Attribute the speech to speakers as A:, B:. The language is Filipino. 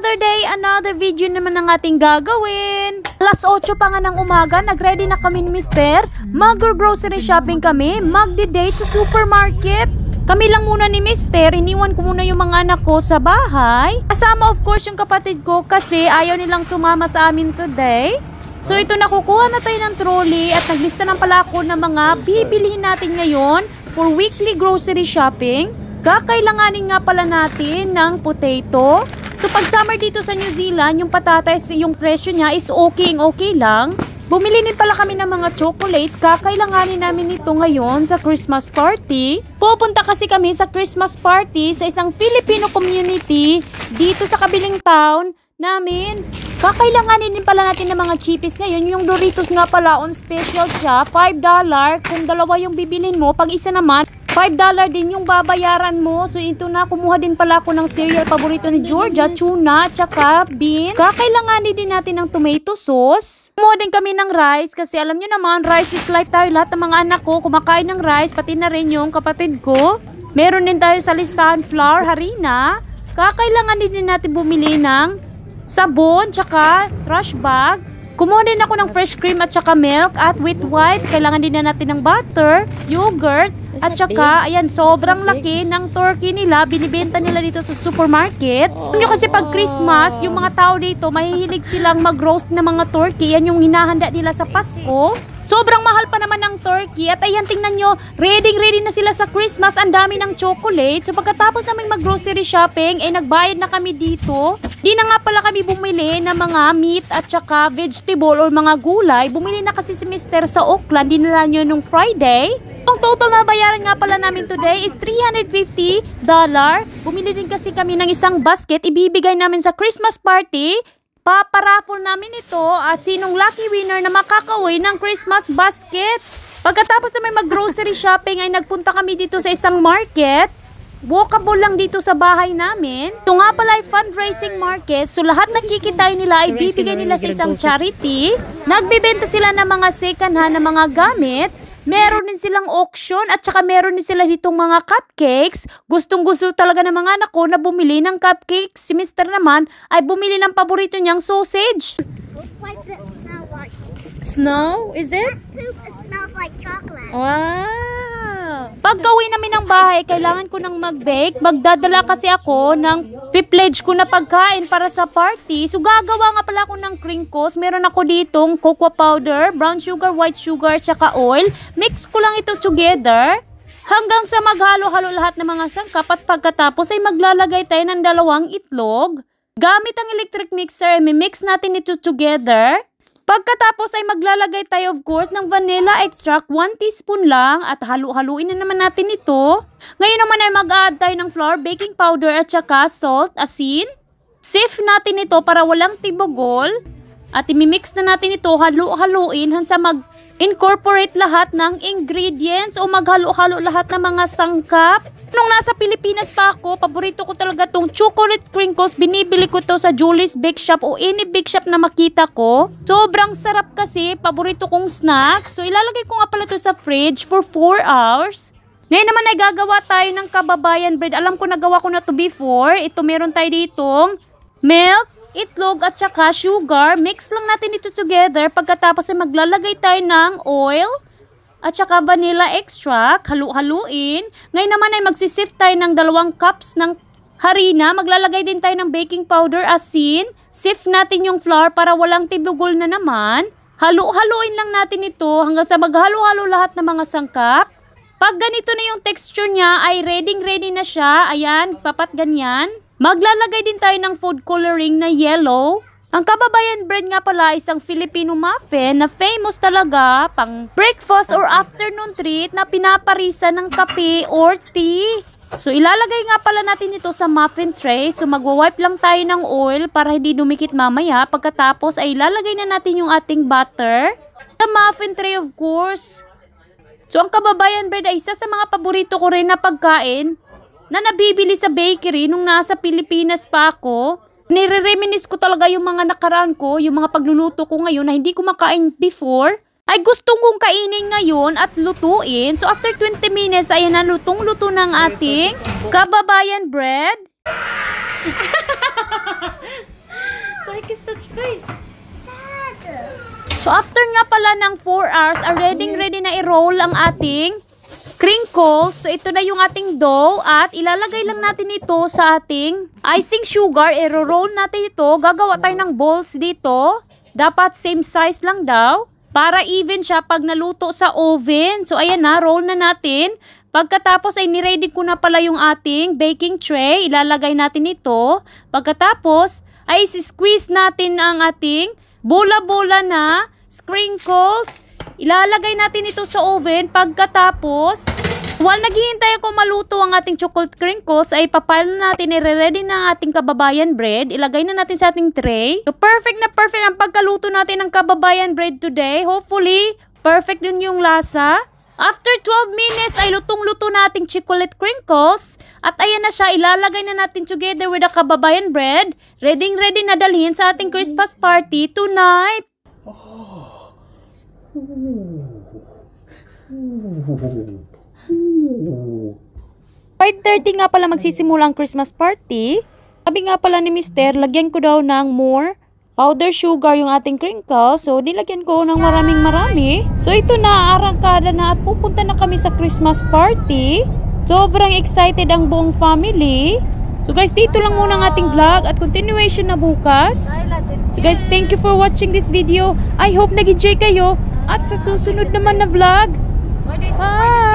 A: Another day, another video naman ang ating gagawin. Alas 8 pa nga ng umaga, nagready na kami ni Mister. Mag-grocery shopping kami, magdi-date sa supermarket. Kami lang muna ni Mister, iniwan ko muna yung mga anak ko sa bahay. Kasama of course yung kapatid ko kasi ayaw nilang sumama sa amin today. So ito, nakukuha na tayo ng trolley at naglista na pala ako ng mga bibilihin natin ngayon for weekly grocery shopping. Kakailanganin nga pala natin ng potato. So pag summer dito sa New Zealand, yung patatas, yung presyo niya is okay lang. Bumili din pala kami ng mga chocolates. Kakailanganin namin ito ngayon sa Christmas party. Pupunta kasi kami sa Christmas party sa isang Filipino community dito sa kabilang town namin. Kakailanganin din pala natin ng mga chippies ngayon. Yung Doritos nga pala, on special siya, $5. Kung dalawa yung bibilin mo, pag isa naman, $5 din yung babayaran mo. So ito na, kumuha din pala ako ng cereal paborito ni Georgia, tuna, tsaka beans. Kakailanganin din natin ng tomato sauce. Kumuha din kami ng rice kasi alam nyo naman, rice is life tayo. Lahat ng mga anak ko kumakain ng rice, pati na rin yung kapatid ko. Meron din tayo sa listahan flour, harina. Kakailanganin din natin bumili ng sabon, tsaka trash bag. Kumuha din ako ng fresh cream at tsaka milk at wheat whites. Kailangan din na natin ng butter, yogurt, at tsaka, ayan, sobrang laki ng turkey nila. Binibenta nila dito sa supermarket. Alam nyo kasi pag Christmas, yung mga tao dito, mahihilig silang mag-roast ng mga turkey. Yan yung hinahanda nila sa Pasko. Sobrang mahal pa naman ng turkey. At ayan, tingnan nyo, ready na sila sa Christmas. Ang dami ng chocolate. So pagkatapos namin mag-grocery shopping, nagbayad na kami dito. Di na nga pala kami bumili ng mga meat at saka vegetable or mga gulay. Bumili na kasi si Mister sa Auckland. Dinala nyo nung Friday. Ang total na bayaran nga pala namin today is $350. Bumili din kasi kami ng isang basket. Ibibigay namin sa Christmas party. Paparaffle namin ito at sinong lucky winner na makakawin ng Christmas basket. Pagkatapos namin mag-grocery shopping ay nagpunta kami dito sa isang market. Walkable lang dito sa bahay namin. Ito nga pala ay fundraising market. So lahat ng kikitay nila ay bibigay nila sa isang charity. Nagbibenta sila ng mga second hand na mga gamit. Meron din silang auction at saka meron din sila ditong mga cupcakes. Gustong-gusto talaga ng mga anak ko na bumili ng cupcakes. Si Mister naman ay bumili ng paborito niyang sausage.
B: Why does it smell like?
A: Snow? Is it?
B: Poop, it smells like chocolate.
A: Wow! Pagka-uwi namin ng bahay, kailangan ko nang mag-bake. Magdadala kasi ako ng pipledge ko na pagkain para sa party. So gagawa nga pala ako ng crinkles. Meron ako ditong cocoa powder, brown sugar, white sugar, tsaka oil. Mix ko lang ito together hanggang sa maghalo-halo lahat ng mga sangkap at pagkatapos ay maglalagay tayo ng 2 itlog. Gamit ang electric mixer, ay mix natin ito together. Pagkatapos ay maglalagay tayo of course ng vanilla extract, 1 teaspoon lang at halu-haluin na naman natin ito. Ngayon naman ay mag-add tayo ng flour, baking powder at saka salt, asin. Sift natin ito para walang tibogol at imimix na natin ito, halu-haluin hanggang sa mag-incorporate lahat ng ingredients o maghalo-halo lahat ng mga sangkap. Nung nasa Pilipinas pa ako, paborito ko talaga tong chocolate crinkles. Binibili ko to sa Julie's Bake Shop o any bake shop na makita ko. Sobrang sarap kasi, paborito kong snack. So ilalagay ko nga pala to sa fridge for 4 hours. Ngayon naman ay gagawa tayo ng kababayan bread. Alam ko nagawa ko na to before. Ito meron tayo ditong milk, itlog at saka sugar. Mix lang natin ito together. Pagkatapos ay maglalagay tayo ng oil at saka vanilla extract, halu-haluin. Ngayon naman ay magsisift tayo ng 2 cups ng harina. Maglalagay din tayo ng baking powder, asin. Sift natin yung flour para walang tibugol na naman. Halu-haluin lang natin ito hanggang sa maghalo-halo lahat ng mga sangkap. Pag ganito na yung texture niya ay ready na siya. Ayan, papat ganyan. Maglalagay din tayo ng food coloring na yellow. Ang kababayan bread nga pala isang Filipino muffin na famous talaga pang breakfast or afternoon treat na pinaparisa ng kape or tea. So ilalagay nga pala natin ito sa muffin tray. So magwa-wipe lang tayo ng oil para hindi dumikit mamaya. Pagkatapos ay ilalagay na natin yung ating butter sa muffin tray of course. So ang kababayan bread ay isa sa mga paborito ko rin na pagkain na nabibili sa bakery nung nasa Pilipinas pa ako. Nire-reminisce ko talaga yung mga nakaraan ko, yung mga pagluluto ko ngayon na hindi ko makain before. Ay gustong kong kainin ngayon at lutuin. So after 20 minutes, ayan na lutong-luto ng ating kababayan bread. kiss touch face.
B: Dad.
A: So after nga pala ng 4 hours, ready na i-roll ang ating crinkles. So ito na yung ating dough at ilalagay lang natin ito sa ating icing sugar. I-roll natin ito. Gagawa tayo ng balls dito. Dapat same size lang daw para even siya pag naluto sa oven. So ayan na, roll na natin. Pagkatapos ay niready ko na pala yung ating baking tray. Ilalagay natin ito. Pagkatapos ay squeeze natin ang ating bola-bola na sprinkles. Ilalagay natin ito sa oven. Pagkatapos, while naghihintay ako maluto ang ating chocolate crinkles, ay papile na natin, i-ready na ang ating kababayan bread. Ilagay na natin sa ating tray. So, perfect na perfect ang pagkaluto natin ng kababayan bread today. Hopefully, perfect din yung lasa. After 12 minutes ay lutong-luto nating chocolate crinkles. At ayan na siya, ilalagay na natin together with the kababayan bread. Ready na dalhin sa ating Christmas party tonight. 5:30 nga pala magsisimula ang Christmas party. Sabi nga pala ni Mister, lagyan ko daw ng more powder sugar yung ating crinkles. So, nilagyan ko ng marami. So, ito na, arangkada na at pupunta na kami sa Christmas party. Sobrang excited ang buong family. So, guys, dito lang muna ang ating vlog at continuation na bukas. So, guys, thank you for watching this video. I hope nag-enjoy kayo at sa susunod naman na vlog. Bye!